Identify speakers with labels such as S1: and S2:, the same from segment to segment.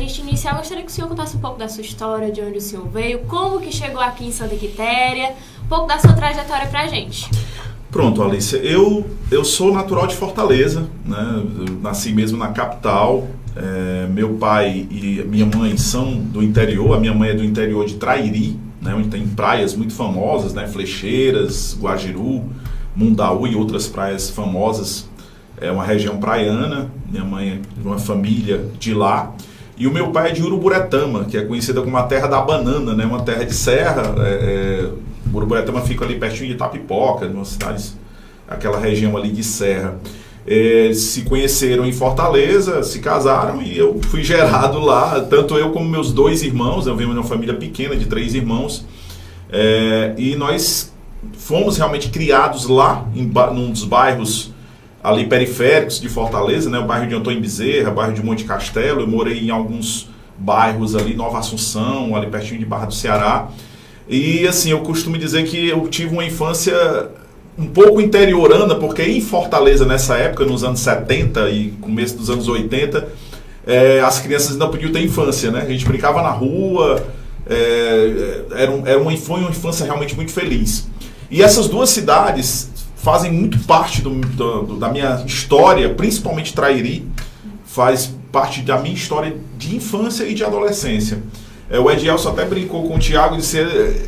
S1: gente iniciar, eu gostaria que o senhor contasse um pouco da sua história, de onde o senhor veio, como que chegou aqui em Santa Quitéria, um pouco da sua trajetória pra gente.
S2: Pronto, Alicia, eu sou natural de Fortaleza, né? Eu nasci mesmo na capital. Meu pai e minha mãe são do interior. A minha mãe é do interior de Trairi, né? Onde tem praias muito famosas, né? Flecheiras, Guajiru, Mundaú e outras praias famosas. É uma região praiana. Minha mãe é de uma família de lá. E o meu pai é de Uruburetama, que é conhecida como a terra da banana, né? Uma terra de serra. Uruburetama fica ali pertinho de Itapipoca, numa cidade, aquela região ali de serra. Se conheceram em Fortaleza, se casaram e eu fui gerado lá, tanto eu como meus 2 irmãos. Eu venho de uma família pequena de 3 irmãos, e nós fomos realmente criados lá, num dos bairros ali periféricos de Fortaleza, né? O bairro de Antônio Bezerra, o bairro de Monte Castelo. Eu morei em alguns bairros ali, Nova Assunção, ali pertinho de Barra do Ceará. E assim, eu costumo dizer que eu tive uma infância um pouco interiorana, porque em Fortaleza, nessa época, nos anos 70 e começo dos anos 80, as crianças não podiam ter infância, né? A gente brincava na rua, foi uma infância realmente muito feliz. E essas 2 cidades fazem muito parte da minha história, principalmente Trairi, faz parte da minha história de infância e de adolescência. O Edielson até brincou com o Thiago e disse: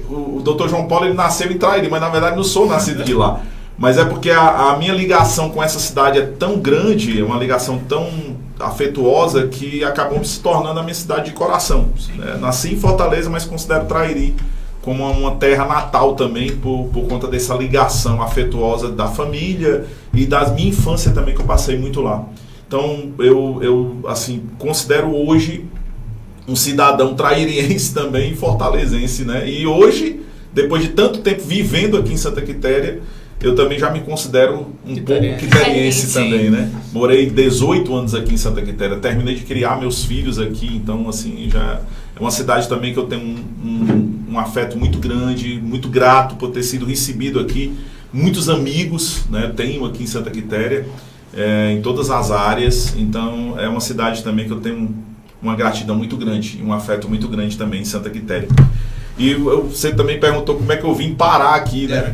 S2: o Dr. João Paulo ele nasceu em Trairi, mas na verdade não sou nascido de lá. Mas é porque a minha ligação com essa cidade é tão grande, é uma ligação tão afetuosa, que acabou se tornando a minha cidade de coração. Nasci em Fortaleza, mas considero Trairi como uma terra natal também, por conta dessa ligação afetuosa da família e da minha infância também, que eu passei muito lá. Então eu assim, considero hoje um cidadão trairiense também, fortalezense, né? E hoje, depois de tanto tempo vivendo aqui em Santa Quitéria, eu também já me considero um pouco quiteriense também, né? Morei 18 anos aqui em Santa Quitéria, terminei de criar meus filhos aqui, então assim, já é uma cidade também que eu tenho um afeto muito grande, muito grato por ter sido recebido aqui, muitos amigos, né? Tenho aqui em Santa Quitéria, em todas as áreas, então é uma cidade também que eu tenho uma gratidão muito grande, um afeto muito grande também em Santa Quitéria. E você também perguntou como é que eu vim parar aqui, né?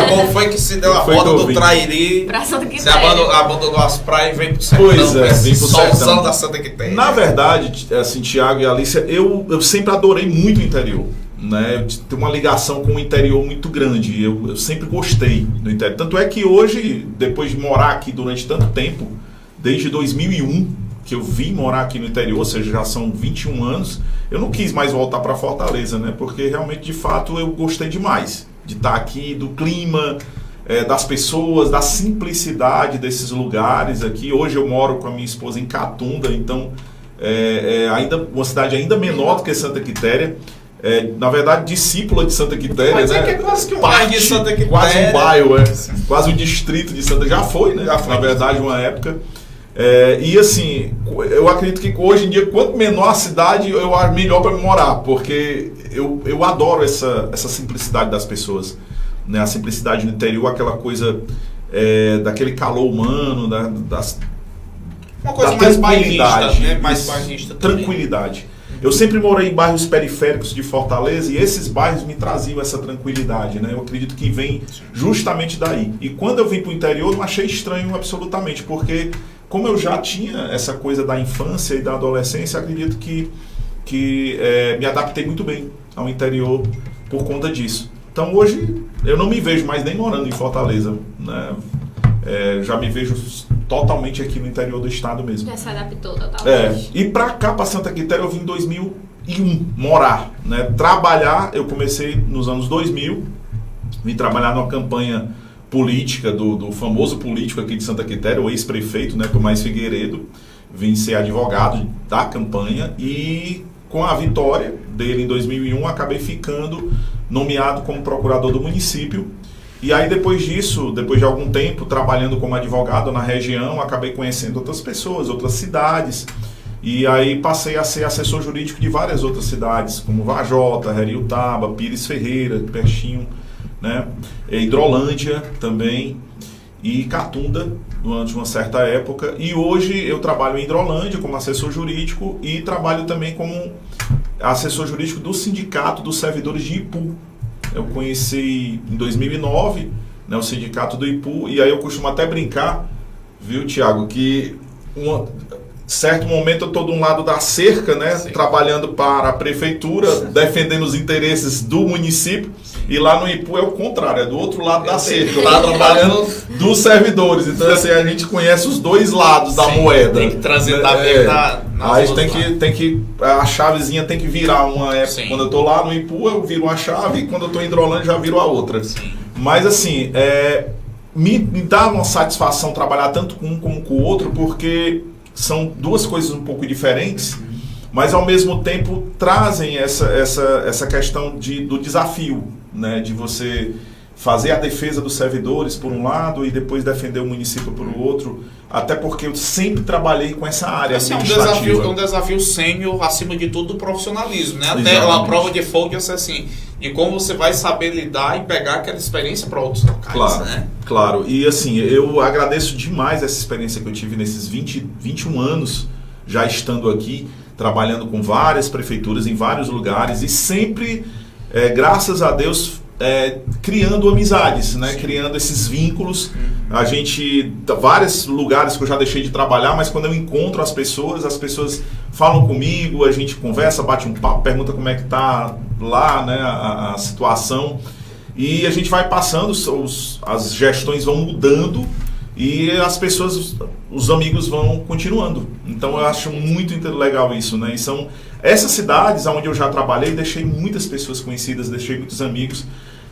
S3: Como foi que se deu a roda do Trairi
S1: pra Santa Quitéria?
S3: Você abandonou as praias e veio pro sertão.
S2: Pois é, vim pro sertão
S3: da Santa Quitéria.
S2: Na verdade, assim, Thiago e Alicia, eu sempre adorei muito o interior, né? Tem uma ligação com o interior muito grande. Eu sempre gostei do interior. Tanto é que hoje, depois de morar aqui durante tanto tempo, desde 2001, que eu vim morar aqui no interior, ou seja, já são 21 anos, eu não quis mais voltar para Fortaleza, né? Porque realmente, de fato, eu gostei demais de estar aqui, do clima, das pessoas, da simplicidade desses lugares aqui. Hoje eu moro com a minha esposa em Catunda, então ainda uma cidade ainda menor do que Santa Quitéria. Na verdade, discípula de Santa Quitéria,
S3: mas
S2: né?
S3: Que é quase que um bairro de Santa Quitéria.
S2: Quase um bairro, quase um distrito de Santa. Já foi, né? Já foi, na verdade, uma época. E assim, eu acredito que hoje em dia, quanto menor a cidade, eu acho melhor para morar, porque eu adoro essa simplicidade das pessoas, né? A simplicidade no interior, aquela coisa daquele calor humano,
S3: uma coisa mais bairrista, né? Mais bairrista também.
S2: Tranquilidade. Eu sempre morei em bairros periféricos de Fortaleza e esses bairros me traziam essa tranquilidade, né? Eu acredito que vem justamente daí. E quando eu vim para o interior, não achei estranho absolutamente, porque como eu já tinha essa coisa da infância e da adolescência, acredito que me adaptei muito bem ao interior por conta disso. Então hoje eu não me vejo mais nem morando em Fortaleza, né? Já me vejo totalmente aqui no interior do estado mesmo.
S1: Já se adaptou totalmente.
S2: E pra cá, pra Santa Quitéria, eu vim em 2001 morar, né? Trabalhar, eu comecei nos anos 2000, vim trabalhar numa campanha política do famoso político aqui de Santa Quitéria, o ex-prefeito, né, Tomás Figueiredo. Vim ser advogado da campanha e com a vitória dele em 2001, acabei ficando nomeado como procurador do município. E aí depois disso, depois de algum tempo trabalhando como advogado na região, acabei conhecendo outras pessoas, outras cidades. E aí passei a ser assessor jurídico de várias outras cidades, como Vajota, Heriutaba, Pires Ferreira, pertinho, né? Hidrolândia também. e Catunda durante uma certa época. E hoje eu trabalho em Hidrolândia como assessor jurídico e trabalho também como assessor jurídico do Sindicato dos Servidores de Ipu. Eu conheci em 2009, né, o Sindicato do Ipu, e aí eu costumo até brincar, viu, Tiago, que certo momento eu estou de um lado da cerca, né, trabalhando para a prefeitura, defendendo os interesses do município, e lá no Ipu é o contrário, é do outro lado da cerca, lá trabalhando dos servidores. Então assim, a gente conhece os dois lados da moeda.
S3: Tem que transitar bem
S2: aí tem que a chavezinha tem que virar uma época. Quando eu estou lá no Ipu eu viro uma chave, e quando eu estou em Hidrolândia já viro a outra.
S3: Sim.
S2: Mas assim, me dá uma satisfação trabalhar tanto com um como com o outro, porque são duas coisas um pouco diferentes, mas ao mesmo tempo trazem essa questão do desafio, né, de você fazer a defesa dos servidores por um lado e depois defender o município por outro, até porque eu sempre trabalhei com essa área administrativa.
S3: É um desafio sênior, acima de tudo, do profissionalismo, né? Até a prova de fogo, assim, de como você vai saber lidar e pegar aquela experiência para outros locais,
S2: claro,
S3: né?
S2: Claro, e assim, eu agradeço demais essa experiência que eu tive nesses 21 anos, já estando aqui, trabalhando com várias prefeituras em vários lugares e sempre, graças a Deus, criando amizades, né? Criando esses vínculos. A gente, vários lugares que eu já deixei de trabalhar, mas quando eu encontro as pessoas falam comigo, a gente conversa, bate um papo, pergunta como é que tá lá, né, a situação, e a gente vai passando, as gestões vão mudando e as pessoas, os amigos vão continuando. Então eu acho muito legal isso, né? E são essas cidades onde eu já trabalhei, deixei muitas pessoas conhecidas, deixei muitos amigos.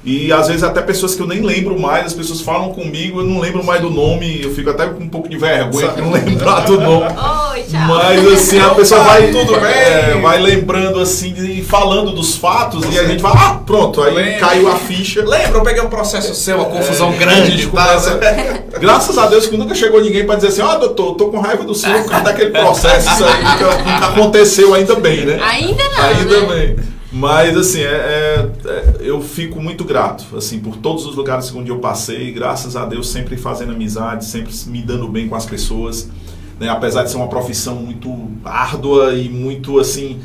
S2: E às vezes até pessoas que eu nem lembro mais, as pessoas falam comigo, eu não lembro mais do nome, eu fico até com um pouco de vergonha de não lembrar do nome.
S1: Oi, tchau.
S2: Mas assim, a pessoa vai lembrando assim, e falando dos fatos, e a gente vai, pronto, aí caiu a ficha.
S3: Lembra, eu peguei um processo seu, uma confusão grande de
S2: começa. Graças a Deus que nunca chegou ninguém para dizer assim, doutor, tô com raiva do senhor por causa daquele processo, isso aí nunca aconteceu, ainda bem, né?
S1: Ainda não,
S2: ainda
S1: né?
S2: bem. Mas assim, eu fico muito grato assim, por todos os lugares onde eu passei, graças a Deus sempre fazendo amizade, sempre me dando bem com as pessoas, né? Apesar de ser uma profissão muito árdua e muito assim,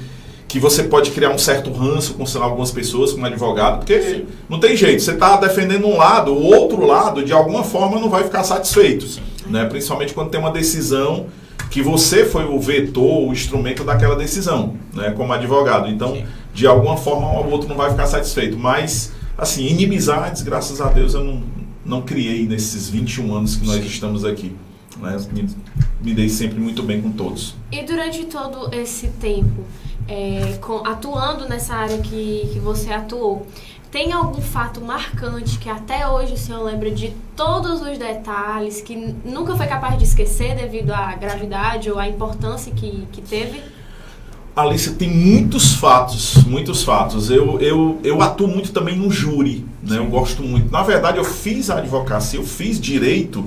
S2: que você pode criar um certo ranço com algumas pessoas como advogado, porque não tem jeito, você está defendendo um lado, o outro lado de alguma forma não vai ficar satisfeito, né? Principalmente quando tem uma decisão que você foi o vetor, o instrumento daquela decisão, né, como advogado. Então, de alguma forma, o outro não vai ficar satisfeito. Mas, assim, inimizades, graças a Deus, eu não criei nesses 21 anos que nós estamos aqui. Né? Me dei sempre muito bem com todos.
S1: E durante todo esse tempo, atuando nessa área que você atuou, tem algum fato marcante que até hoje o senhor lembra de todos os detalhes, que nunca foi capaz de esquecer devido à gravidade ou à importância que teve?
S2: Alice, tem muitos fatos, muitos fatos. Eu atuo muito também no júri, né? Eu gosto muito. Na verdade, eu fiz a advocacia, eu fiz direito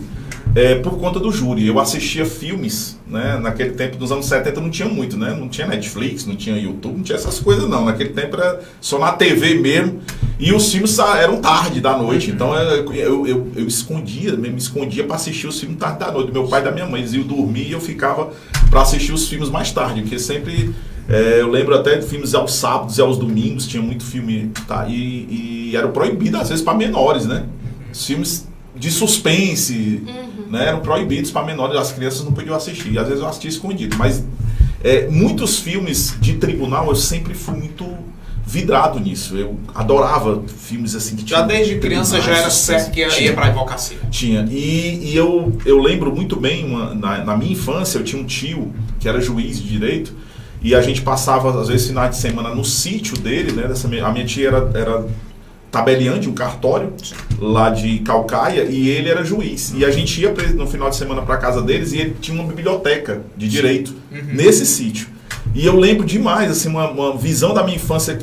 S2: por conta do júri. Eu assistia filmes, né? Naquele tempo, nos anos 70 não tinha muito, né? Não tinha Netflix, não tinha YouTube, não tinha essas coisas não. Naquele tempo era só na TV mesmo. E os filmes eram tarde da noite. Então eu me escondia para assistir os filmes tarde da noite. Meu pai e da minha mãe, eles iam dormir e eu ficava para assistir os filmes mais tarde, porque sempre... eu lembro até de filmes aos sábados e aos domingos, tinha muito filme, tá? E era proibido às vezes para menores, né? Os filmes de suspense, né, eram proibidos para menores, as crianças não podiam assistir. Às vezes eu assistia escondido, mas muitos filmes de tribunal eu sempre fui muito vidrado nisso. Eu adorava filmes assim que tinha.
S3: Já desde criança já era certo que ia para a advocacia.
S2: Tinha. E eu lembro muito bem, na minha infância, eu tinha um tio que era juiz de direito. E a gente passava, às vezes, finais de semana no sítio dele, né? A minha tia era tabeliã de um cartório lá de Calcaia e ele era juiz. E a gente ia no final de semana para casa deles e ele tinha uma biblioteca de direito nesse sítio. E eu lembro demais, assim, uma visão da minha infância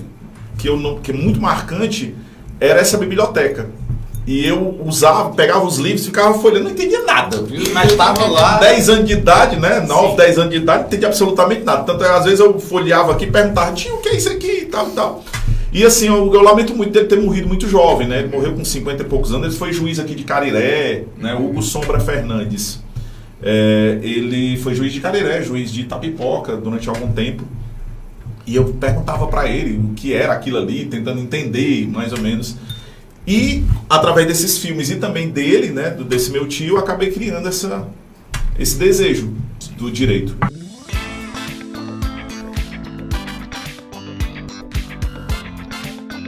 S2: que é muito marcante, era essa biblioteca. E eu pegava os livros, ficava folheando, não entendia nada.
S3: Mas estava lá...
S2: 10 anos de idade, né? 9, 10 anos de idade, não entendia absolutamente nada. Tanto às vezes eu folheava aqui e perguntava, tio, o que é isso aqui? E tal. E assim, eu lamento muito dele ter morrido muito jovem, né? Ele morreu com 50 e poucos anos. Ele foi juiz aqui de Cariré, né? Hugo Sombra Fernandes. Ele foi juiz de Cariré, juiz de Itapipoca durante algum tempo. E eu perguntava para ele o que era aquilo ali, tentando entender mais ou menos. E através desses filmes e também dele, né, desse meu tio, eu acabei criando esse desejo do direito.